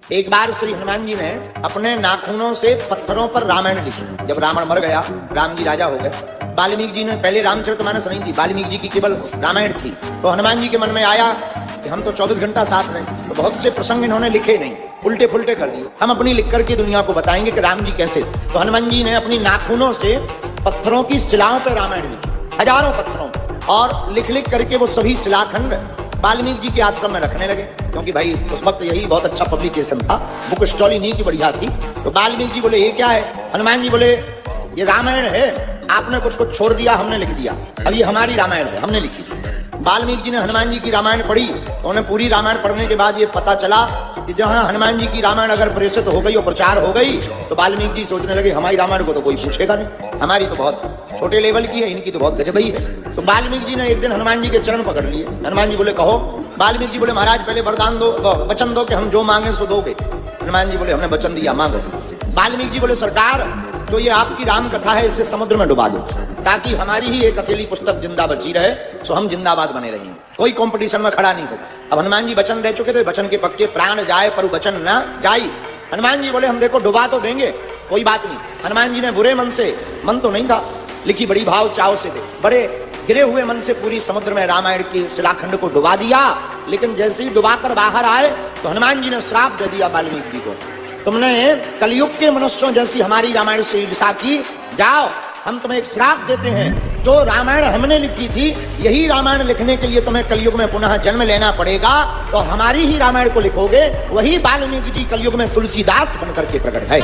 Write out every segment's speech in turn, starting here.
एक बार श्री हनुमान जी ने अपने नाखूनों से पत्थरों पर रामायण लिखी। जब रावण मर गया, राम जी राजा हो गए, वाल्मीकि जी ने पहले रामचरितमानस नहीं थी, वाल्मीकि जी की केवल रामायण थी। तो हनुमान जी के मन में आया कि हम तो 24 घंटा साथ रहे, तो बहुत से प्रसंग इन्होंने लिखे नहीं, उल्टे फुल्टे कर दिए, हम अपनी लिख करके दुनिया को बताएंगे कि राम जी कैसे। तो हनुमान जी ने अपनी नाखूनों से पत्थरों की शिलाओं पर रामायण लिखी, हजारों पत्थरों, और लिख लिख करके वो सभी शिलाखंड वाल्मीकि जी के आश्रम में रखने लगे, क्योंकि भाई उस वक्त यही बहुत अच्छा पब्लिकेशन था, बुक स्टॉल ही नहीं की बढ़िया थी। तो वाल्मीकि जी बोले ये क्या है? हनुमान जी बोले ये रामायण है, आपने कुछ छोड़ दिया, हमने लिख दिया, अब ये हमारी रामायण है, हमने लिखी। वाल्मीकि जी ने हनुमान जी की रामायण पढ़ी, तो उन्हें पूरी रामायण पढ़ने के बाद ये पता चला कि जहां हनुमान जी की रामायण अगर प्रेषित हो गई और प्रचार हो गई, तो वाल्मीकि जी सोचने लगे हमारी रामायण को तो कोई पूछेगा नहीं, हमारी तो बहुत छोटे लेवल की है, इनकी तो बहुत गजबी है। तो वाल्मीकि जी ने एक दिन हनुमान जी के चरण पकड़ लिए। हनुमान जी बोले कहो। वाल्मीकि जी बोले महाराज पहले वरदान दो, वचन दो कि हम जो मांगे सो दोगे। हनुमान जी बोले हमने वचन दिया, मांगो। वाल्मीकि जी बोले सरकार, तो ये आपकी राम कथा है, इसे समुद्र में डुबा दो, ताकि हमारी ही एक अकेली पुस्तक जिंदा बची रहे, सो हम जिंदाबाद बने रहेंगे, कोई कंपटीशन में खड़ा नहीं होगा। अब हनुमान जी वचन दे चुके थे, वचन के पक्के, प्राण जाए पर वचन ना जाई। हनुमान जी बोले हम देखो डुबा तो देंगे, कोई बात नहीं। हनुमान जी ने बुरे मन से, मन तो नहीं था, लिखी बड़ी भाव चाव से, बड़े गिरे हुए मन से पूरी समुद्र में रामायण की शिलाखंड को डुबा दिया। लेकिन जैसे ही डुबाकर बाहर आए तो हनुमान जी ने श्राप दे दिया वाल्मीकि जी को, तुमने कलयुग के मनुष्यों जैसी हमारी रामायण से ईर्षा की, जाओ हम तुम्हें एक श्राप देते हैं, जो रामायण हमने लिखी थी यही रामायण लिखने के लिए तुम्हें कलयुग में पुनः जन्म लेना पड़ेगा, तो हमारी ही रामायण को लिखोगे। वही वाल्मीकि जी कलयुग में तुलसीदास बनकर के प्रकट है।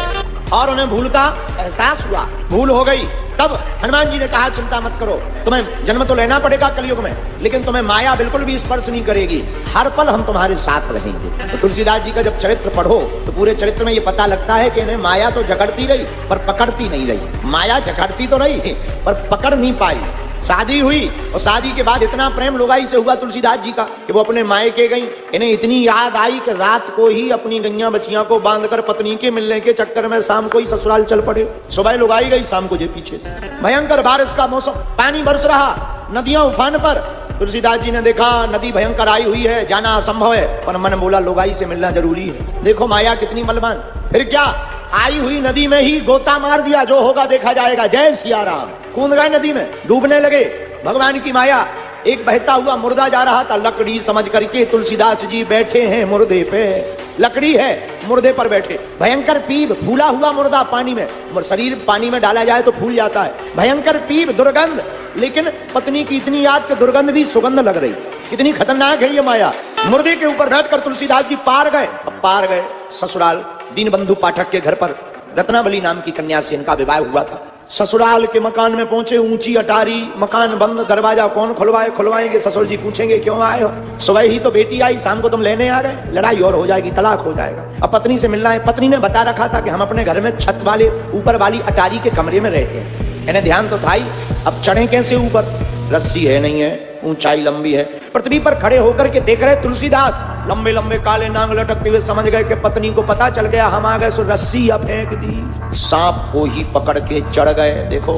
और उन्हें भूल का एहसास हुआ, भूल हो गई। तब हनुमान जी ने कहा चिंता मत करो, तुम्हें जन्म तो लेना पड़ेगा कलयुग में, लेकिन तुम्हें माया बिल्कुल भी स्पर्श नहीं करेगी, हर पल हम तुम्हारे साथ रहेंगे। तो तुलसीदास जी का जब चरित्र पढ़ो तो पूरे चरित्र में ये पता लगता है कि इन्हें माया तो जकड़ती रही पर पकड़ती नहीं रही। माया जकड़ती तो रही पर पकड़ नहीं पाई। शादी हुई और शादी के बाद इतना प्रेम लुगाई से हुआ तुलसीदास जी का कि वो अपने मायके गई, इन्हें इतनी याद आई कि रात को ही अपनी गैया बच्चियां को बांधकर पत्नी के मिलने के चक्कर में शाम को ही ससुराल चल पड़े। सुबह लुगाई गई, शाम को जे पीछे से भयंकर बारिश का मौसम, पानी बरस रहा, नदियां उफान पर। तुलसीदास जी ने देखा नदी भयंकर आई हुई है, जाना असंभव है, पर मन बोला लुगाई से मिलना जरूरी है। देखो माया कितनी बलवान। फिर क्या, आई हुई नदी में ही गोता मार दिया, जो होगा देखा जाएगा, जय सिया राम। कूद गए नदी में, डूबने लगे। भगवान की माया, एक बहता हुआ मुर्दा जा रहा था, लकड़ी समझ करके तुलसीदास जी बैठे हैं मुर्दे पे, लकड़ी है मुर्दे पर बैठे। भयंकर पीप, फूला हुआ मुर्दा पानी में, शरीर पानी में डाला जाए तो फूल जाता है। भयंकर पीप, दुर्गंध, लेकिन पत्नी की इतनी याद कि दुर्गंध भी सुगंध लग रही। कितनी खतरनाक है ये माया। मुर्दे के ऊपर बैठकर तुलसीदास जी पार गए। अब पार गए ससुराल, दीनबंधु पाठक के घर पर रत्नावली नाम की कन्या से इनका विवाह हुआ था। ससुराल के मकान में पहुंचे, ऊंची अटारी, मकान बंद, दरवाजा कौन खुलवाएंगे? ससुर जी पूछेंगे क्यों आए हो? सुबह ही तो बेटी आई, शाम को तुम लेने आ गए, लड़ाई और हो जाएगी, तलाक हो जाएगा। अब पत्नी से मिलना है। पत्नी ने बता रखा था कि हम अपने घर में छत वाले ऊपर वाली अटारी के कमरे में रहते हैं। इन्हें ध्यान तो था ही, अब चढ़े कैसे ऊपर? रस्सी है नहीं है, ऊंचाई लंबी है। पृथ्वी पर खड़े होकर के देख रहे तुलसीदास, लंबे लंबे काले नांग लटकते हुए, समझ गए कि पत्नी को पता चल गया हम आ गए, सो रस्सी अब फेंक दी, सांप को ही पकड़ के चढ़ गए। देखो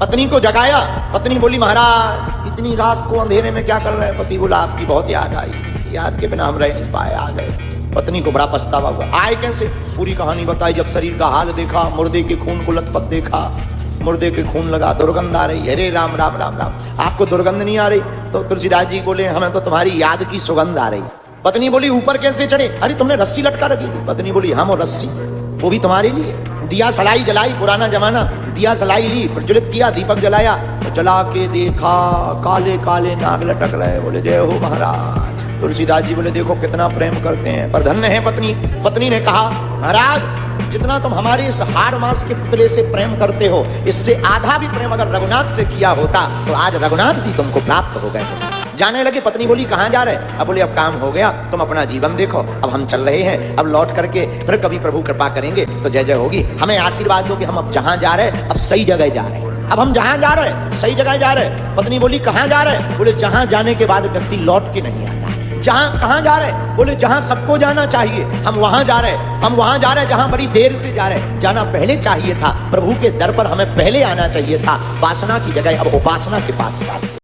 पत्नी को जगाया, पत्नी बोली महाराज इतनी रात को अंधेरे में क्या कर रहे हैं? पति बोला आपकी बहुत याद आई, याद के बिना हम रह नहीं पाए, आ गए। पत्नी को बड़ा पछतावा हुआ, आए कैसे? पूरी कहानी बताई। जब शरीर का हाल देखा, मुर्दे के खून को लथपथ देखा, मुर्दे के खून लगा, दुर्गंध आ रही। अरे राम राम राम राम, आपको दुर्गंध नहीं आ रही? तो तुलसीदास जी बोले हमें तो तुम्हारी याद की सुगंध आ रही। पत्नी बोली ऊपर कैसे चढ़े? अरे तुमने रस्सी लटका रखी थी। पत्नी बोली हम और रस्सी, वो भी तुम्हारे लिए। दिया सलाई जलाई, पुराना जमाना, दिया सलाई ली, प्रज्वलित किया, दीपक जलाया, तो जला के देखा काले काले नाग लटक रहे। बोले जय हो महाराज। तुलसीदास जी बोले देखो कितना प्रेम करते हैं, पर धन्य है पत्नी। पत्नी ने कहा महाराज जितना तुम हमारे इस हाड़ मांस के पुतले से प्रेम करते हो, इससे आधा भी प्रेम अगर रघुनाथ से किया होता तो आज रघुनाथ जी तुमको प्राप्त हो गए। जाने लगे। पत्नी बोली कहाँ जा रहे? अब बोले अब काम हो गया, तुम अपना जीवन देखो, अब हम चल रहे हैं, अब लौट करके फिर कभी प्रभु कृपा करेंगे तो जय जय होगी। हमें आशीर्वाद दो कि हम अब जहाँ जा रहे हैं अब सही जगह जा रहे हैं, अब हम जहाँ जा रहे हैं सही जगह जा रहे हैं। पत्नी बोली कहाँ जा रहे हैं? बोले जहाँ जाने के बाद व्यक्ति लौट के नहीं आता। जहाँ कहाँ जा रहे? बोले जहाँ सबको जाना चाहिए हम वहां जा रहे हैं। हम वहां जा रहे हैं जहाँ बड़ी देर से जा रहे हैं। जाना पहले चाहिए था, प्रभु के दर पर हमें पहले आना चाहिए था। वासना की जगह अब उपासना के पास था।